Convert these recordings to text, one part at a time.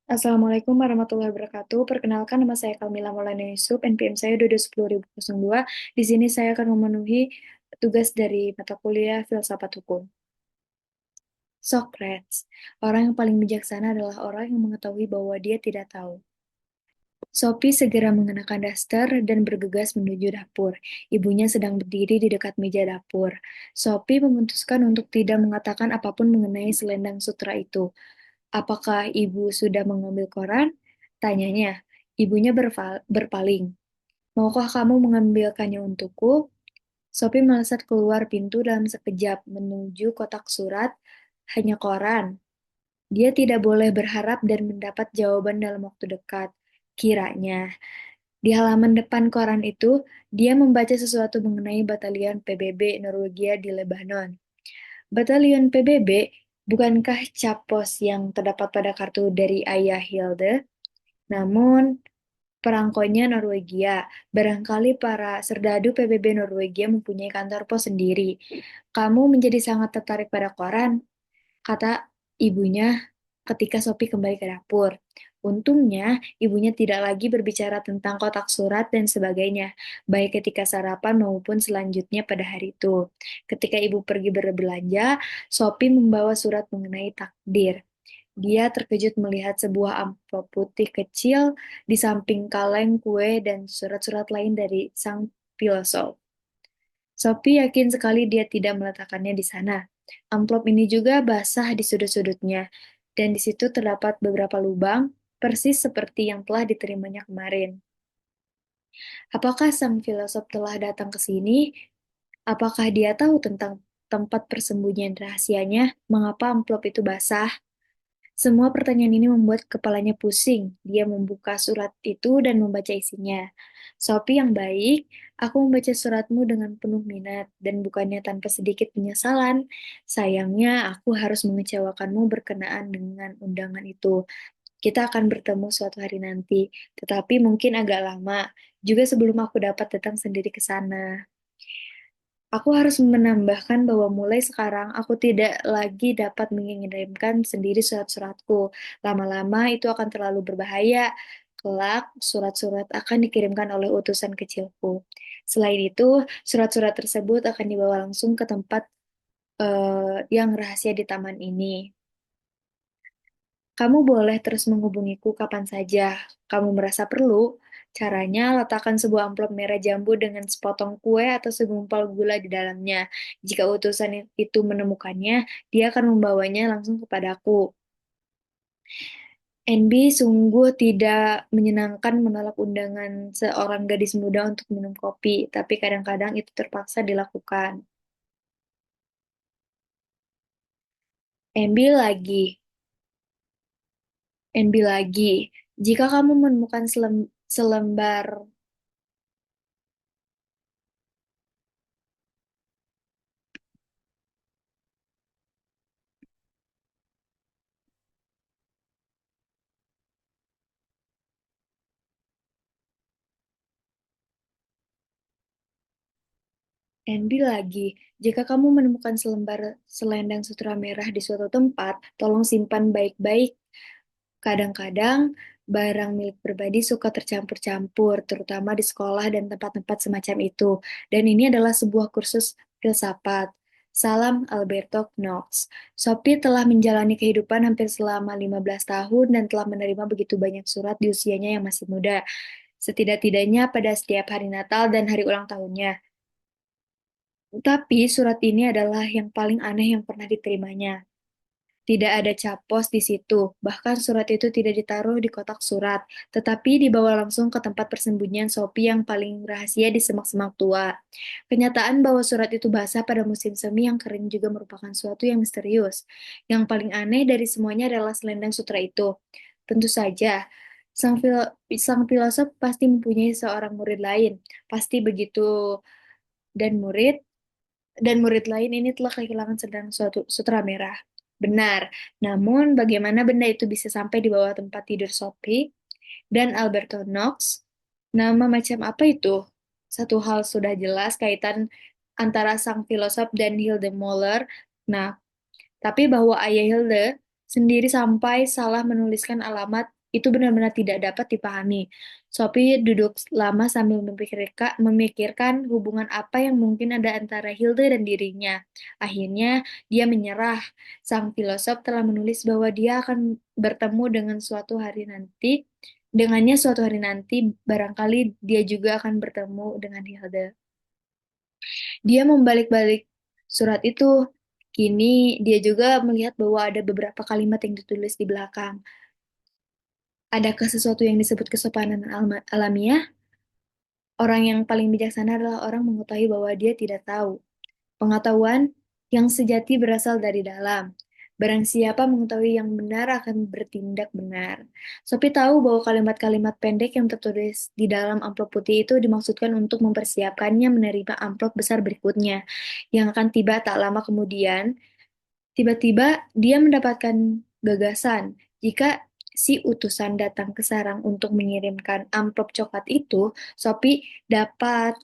Assalamualaikum warahmatullahi wabarakatuh. Perkenalkan, nama saya Kamila Maulana Yusuf, NPM saya 2210.002. Di sini saya akan memenuhi tugas dari mata kuliah Filsafat Hukum. Socrates, orang yang paling bijaksana adalah orang yang mengetahui bahwa dia tidak tahu. Sophie segera mengenakan daster dan bergegas menuju dapur. Ibunya sedang berdiri di dekat meja dapur. Sophie memutuskan untuk tidak mengatakan apapun mengenai selendang sutra itu. Apakah ibu sudah mengambil koran? Tanyanya. Ibunya berpaling. Maukah kamu mengambilkannya untukku? Sophie melesat keluar pintu dalam sekejap menuju kotak surat. Hanya koran. Dia tidak boleh berharap dan mendapat jawaban dalam waktu dekat. Kiranya. Di halaman depan koran itu, dia membaca sesuatu mengenai batalion PBB Norwegia di Lebanon. Batalion PBB, bukankah capos yang terdapat pada kartu dari ayah Hilde? Namun, perangkonya Norwegia. Barangkali para serdadu PBB Norwegia mempunyai kantor pos sendiri. Kamu menjadi sangat tertarik pada koran, kata ibunya ketika Sophie kembali ke dapur. Untungnya, ibunya tidak lagi berbicara tentang kotak surat dan sebagainya, baik ketika sarapan maupun selanjutnya pada hari itu. Ketika ibu pergi berbelanja, Sophie membawa surat mengenai takdir. Dia terkejut melihat sebuah amplop putih kecil di samping kaleng kue dan surat-surat lain dari sang filosof. Sophie yakin sekali dia tidak meletakkannya di sana. Amplop ini juga basah di sudut-sudutnya, dan di situ terdapat beberapa lubang, persis seperti yang telah diterimanya kemarin. Apakah sang filosof telah datang ke sini? Apakah dia tahu tentang tempat persembunyian rahasianya? Mengapa amplop itu basah? Semua pertanyaan ini membuat kepalanya pusing. Dia membuka surat itu dan membaca isinya. Sophie yang baik, aku membaca suratmu dengan penuh minat dan bukannya tanpa sedikit penyesalan. Sayangnya, aku harus mengecewakanmu berkenaan dengan undangan itu. Kita akan bertemu suatu hari nanti, tetapi mungkin agak lama, juga sebelum aku dapat datang sendiri ke sana. Aku harus menambahkan bahwa mulai sekarang aku tidak lagi dapat mengirimkan sendiri surat-suratku. Lama-lama itu akan terlalu berbahaya. Kelak, surat-surat akan dikirimkan oleh utusan kecilku. Selain itu, surat-surat tersebut akan dibawa langsung ke tempat yang rahasia di taman ini. Kamu boleh terus menghubungiku kapan saja kamu merasa perlu. Caranya, letakkan sebuah amplop merah jambu dengan sepotong kue atau segumpal gula di dalamnya. Jika utusan itu menemukannya, dia akan membawanya langsung kepadaku. NB sungguh tidak menyenangkan menolak undangan seorang gadis muda untuk minum kopi, tapi kadang-kadang itu terpaksa dilakukan. NB lagi, NB lagi. Jika kamu menemukan selembar Andy lagi, jika kamu menemukan selembar selendang sutra merah di suatu tempat, tolong simpan baik-baik. Kadang-kadang, barang milik pribadi suka tercampur-campur, terutama di sekolah dan tempat-tempat semacam itu. Dan ini adalah sebuah kursus filsafat. Salam Alberto Knox. Sophie telah menjalani kehidupan hampir selama 15 tahun dan telah menerima begitu banyak surat di usianya yang masih muda. Setidak-tidaknya pada setiap hari Natal dan hari ulang tahunnya. Tapi surat ini adalah yang paling aneh yang pernah diterimanya. Tidak ada capos di situ, bahkan surat itu tidak ditaruh di kotak surat, tetapi dibawa langsung ke tempat persembunyian Sophie yang paling rahasia di semak-semak tua. Kenyataan bahwa surat itu basah pada musim semi yang kering juga merupakan suatu yang misterius. Yang paling aneh dari semuanya adalah selendang sutra itu. Tentu saja, sang filosof pasti mempunyai seorang murid lain. Pasti begitu, dan murid lain ini telah kehilangan sedang suatu sutra merah. Benar, namun bagaimana benda itu bisa sampai di bawah tempat tidur Sophie dan Alberto Knox? Nama macam apa itu? Satu hal sudah jelas kaitan antara sang filosof dan Hilde Moller. Nah, tapi bahwa ayah Hilde sendiri sampai salah menuliskan alamat itu benar-benar tidak dapat dipahami. Sophie duduk lama sambil memikirkan hubungan apa yang mungkin ada antara Hilda dan dirinya. Akhirnya, dia menyerah. Sang filosof telah menulis bahwa dia akan bertemu dengannya suatu hari nanti, barangkali dia juga akan bertemu dengan Hilda. Dia membalik-balik surat itu. Kini dia juga melihat bahwa ada beberapa kalimat yang ditulis di belakang. Adakah sesuatu yang disebut kesopanan alamiah? Orang yang paling bijaksana adalah orang mengetahui bahwa dia tidak tahu. Pengetahuan yang sejati berasal dari dalam. Barang siapa mengetahui yang benar akan bertindak benar. Sophie tahu bahwa kalimat-kalimat pendek yang tertulis di dalam amplop putih itu dimaksudkan untuk mempersiapkannya menerima amplop besar berikutnya, yang akan tiba tak lama kemudian. Tiba-tiba dia mendapatkan gagasan. Jika si utusan datang ke sarang untuk mengirimkan amplop coklat itu, Sophie dapat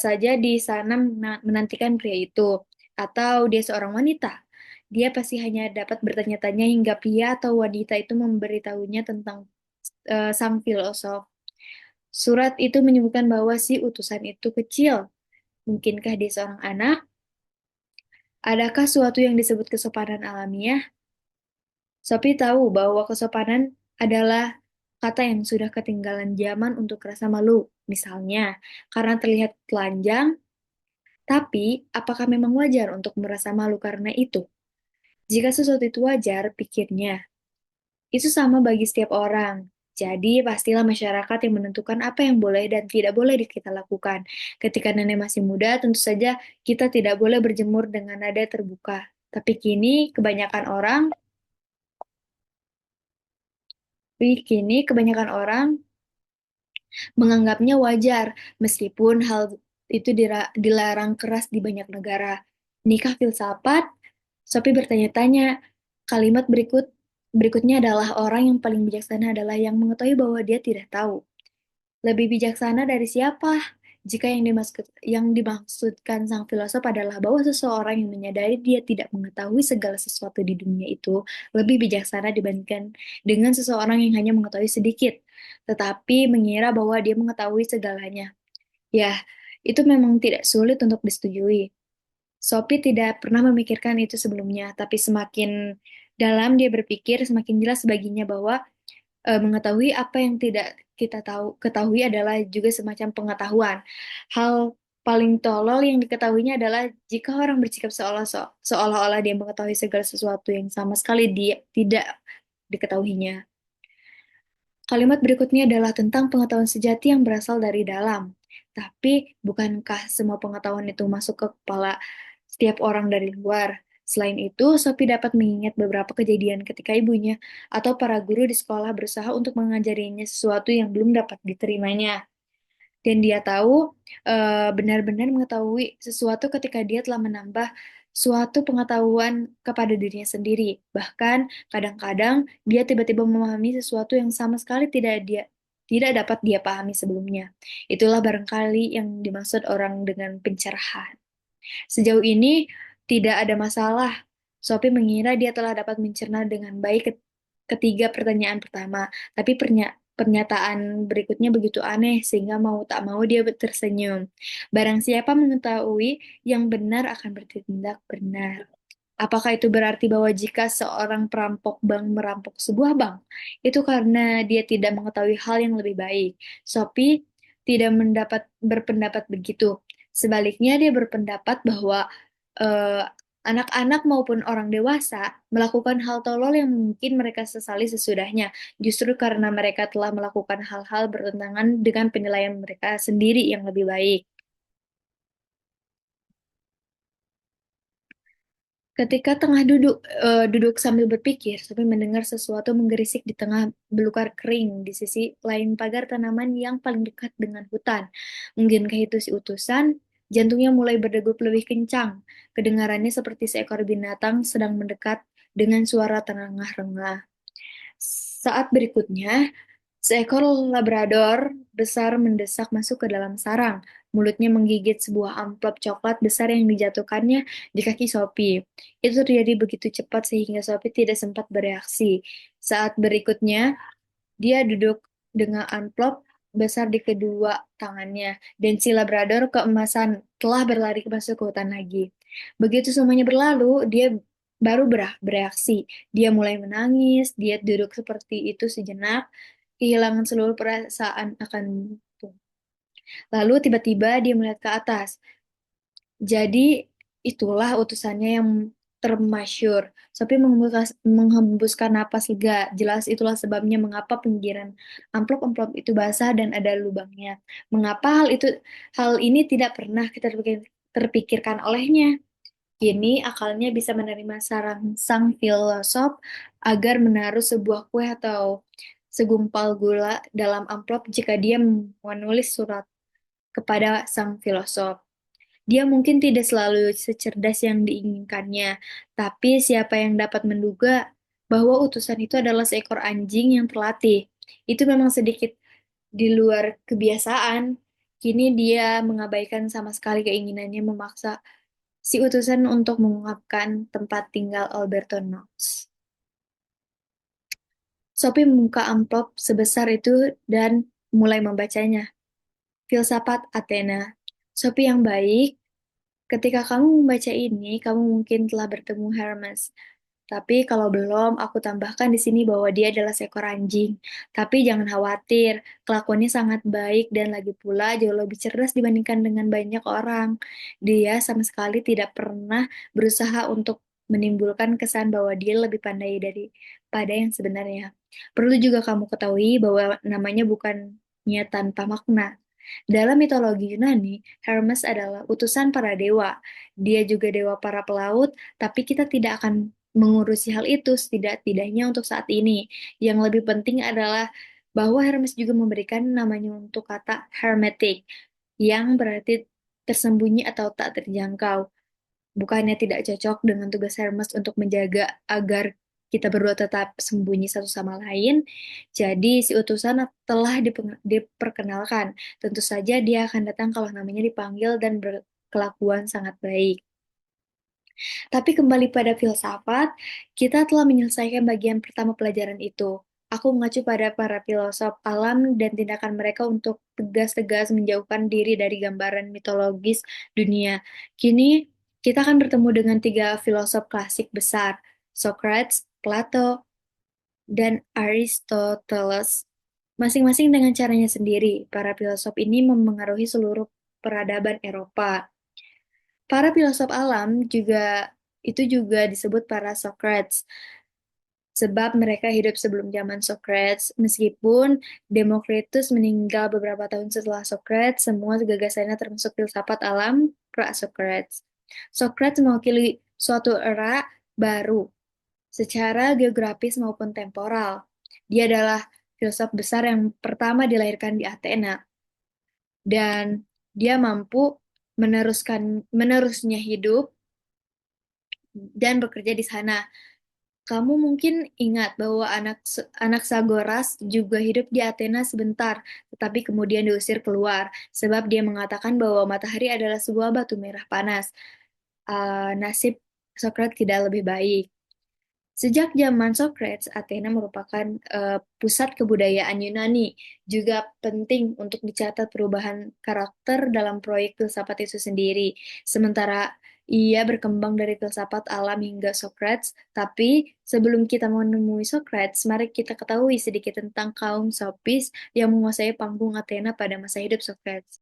saja di sana menantikan pria itu. Atau dia seorang wanita. Dia pasti hanya dapat bertanya-tanya hingga pria atau wanita itu memberitahunya tentang sang filosof. Surat itu menyebutkan bahwa si utusan itu kecil. Mungkinkah dia seorang anak? Adakah suatu yang disebut kesopanan alamiah? Sophie tahu bahwa kesopanan adalah kata yang sudah ketinggalan zaman untuk rasa malu, misalnya karena terlihat telanjang, tapi apakah memang wajar untuk merasa malu karena itu? Jika sesuatu itu wajar, pikirnya, itu sama bagi setiap orang. Jadi, pastilah masyarakat yang menentukan apa yang boleh dan tidak boleh kita lakukan. Ketika nenek masih muda, tentu saja kita tidak boleh berjemur dengan nada terbuka. Tapi kini kebanyakan orang menganggapnya wajar, meskipun hal itu dilarang keras di banyak negara. Nikah filsafat? Sophie bertanya-tanya. Kalimat berikutnya adalah orang yang paling bijaksana adalah yang mengetahui bahwa dia tidak tahu. Lebih bijaksana dari siapa? Jika yang dimaksudkan sang filosof adalah bahwa seseorang yang menyadari dia tidak mengetahui segala sesuatu di dunia itu lebih bijaksana dibandingkan dengan seseorang yang hanya mengetahui sedikit, tetapi mengira bahwa dia mengetahui segalanya. Ya, itu memang tidak sulit untuk disetujui. Sophie tidak pernah memikirkan itu sebelumnya, tapi semakin dalam dia berpikir, semakin jelas baginya bahwa mengetahui apa yang tidak kita ketahui adalah juga semacam pengetahuan. Hal paling tolol yang diketahuinya adalah jika orang bersikap seolah-olah dia mengetahui segala sesuatu yang sama sekali dia tidak diketahuinya. Kalimat berikutnya adalah tentang pengetahuan sejati yang berasal dari dalam. Tapi, bukankah semua pengetahuan itu masuk ke kepala setiap orang dari luar? Selain itu, Sophie dapat mengingat beberapa kejadian ketika ibunya atau para guru di sekolah berusaha untuk mengajarinya sesuatu yang belum dapat diterimanya. Dan dia tahu benar-benar mengetahui sesuatu ketika dia telah menambah suatu pengetahuan kepada dirinya sendiri. Bahkan kadang-kadang dia tiba-tiba memahami sesuatu yang sama sekali tidak dapat dia pahami sebelumnya. Itulah barangkali yang dimaksud orang dengan pencerahan. Sejauh ini tidak ada masalah. Sophie mengira dia telah dapat mencerna dengan baik ketiga pertanyaan pertama, tapi pernyataan berikutnya begitu aneh sehingga mau tak mau dia tersenyum. Barang siapa mengetahui yang benar akan bertindak benar. Apakah itu berarti bahwa jika seorang perampok bank merampok sebuah bank, itu karena dia tidak mengetahui hal yang lebih baik? Sophie tidak berpendapat begitu. Sebaliknya, dia berpendapat bahwa eh, anak-anak maupun orang dewasa melakukan hal tolol yang mungkin mereka sesali sesudahnya, justru karena mereka telah melakukan hal-hal bertentangan dengan penilaian mereka sendiri yang lebih baik. Ketika tengah duduk sambil berpikir, sampai mendengar sesuatu menggerisik di tengah belukar kering di sisi lain pagar tanaman yang paling dekat dengan hutan. Mungkinkah itu si utusan? Jantungnya mulai berdegup lebih kencang. Kedengarannya seperti seekor binatang sedang mendekat dengan suara terengah-rengah. Saat berikutnya, seekor labrador besar mendesak masuk ke dalam sarang. Mulutnya menggigit sebuah amplop coklat besar yang dijatuhkannya di kaki Sophie. Itu terjadi begitu cepat sehingga Sophie tidak sempat bereaksi. Saat berikutnya, Dia duduk dengan amplop besar di kedua tangannya, dan si Labrador keemasan telah berlari masuk ke hutan lagi. Begitu semuanya berlalu, dia baru bereaksi. Dia mulai menangis, dia duduk seperti itu sejenak, kehilangan seluruh perasaan akan itu. Lalu tiba-tiba dia melihat ke atas. Jadi itulah utusannya yang termasyur. Sophie menghembuskan napas lega. Jelas itulah sebabnya mengapa pinggiran amplop-amplop itu basah dan ada lubangnya. Mengapa hal ini tidak pernah kita terpikirkan olehnya. Kini akalnya bisa menerima saran sang filosof agar menaruh sebuah kue atau segumpal gula dalam amplop jika dia menulis surat kepada sang filosof. Dia mungkin tidak selalu secerdas yang diinginkannya, tapi siapa yang dapat menduga bahwa utusan itu adalah seekor anjing yang terlatih. Itu memang sedikit di luar kebiasaan. Kini dia mengabaikan sama sekali keinginannya memaksa si utusan untuk mengungkapkan tempat tinggal Alberto Knox. Sophie membuka amplop sebesar itu dan mulai membacanya. Filsafat Athena. Sophie yang baik, ketika kamu membaca ini, kamu mungkin telah bertemu Hermes. Tapi kalau belum, aku tambahkan di sini bahwa dia adalah seekor anjing. Tapi jangan khawatir, kelakuannya sangat baik dan lagi pula jauh lebih cerdas dibandingkan dengan banyak orang. Dia sama sekali tidak pernah berusaha untuk menimbulkan kesan bahwa dia lebih pandai daripada yang sebenarnya. Perlu juga kamu ketahui bahwa namanya bukannya tanpa makna. Dalam mitologi Yunani, Hermes adalah utusan para dewa. Dia juga dewa para pelaut, tapi kita tidak akan mengurusi hal itu setidak-tidaknya untuk saat ini. Yang lebih penting adalah bahwa Hermes juga memberikan namanya untuk kata hermetic, yang berarti tersembunyi atau tak terjangkau. Bukannya tidak cocok dengan tugas Hermes untuk menjaga agar kita berdua tetap sembunyi satu sama lain. Jadi si utusan telah diperkenalkan. Tentu saja dia akan datang kalau namanya dipanggil dan berkelakuan sangat baik. Tapi kembali pada filsafat, kita telah menyelesaikan bagian pertama pelajaran itu. Aku mengacu pada para filosof alam dan tindakan mereka untuk tegas-tegas menjauhkan diri dari gambaran mitologis dunia. Kini, kita akan bertemu dengan tiga filosof klasik besar, Socrates, Plato, dan Aristoteles. Masing-masing dengan caranya sendiri, para filosof ini memengaruhi seluruh peradaban Eropa. Para filosof alam itu juga disebut para Socrates, sebab mereka hidup sebelum zaman Socrates. Meskipun Demokritus meninggal beberapa tahun setelah Socrates, semua gagasannya termasuk filsafat alam pra-Socrates. Socrates mewakili suatu era baru, secara geografis maupun temporal. Dia adalah filsuf besar yang pertama dilahirkan di Athena, dan dia mampu menerusnya hidup dan bekerja di sana. Kamu mungkin ingat bahwa Anaxagoras juga hidup di Athena sebentar, tetapi kemudian diusir keluar, sebab dia mengatakan bahwa matahari adalah sebuah batu merah panas. Nasib Socrates tidak lebih baik. Sejak zaman Socrates, Athena merupakan pusat kebudayaan Yunani. Juga penting untuk dicatat perubahan karakter dalam proyek filsafat itu sendiri. Sementara ia berkembang dari filsafat alam hingga Socrates, tapi sebelum kita menemui Socrates, mari kita ketahui sedikit tentang kaum Sopis yang menguasai panggung Athena pada masa hidup Socrates.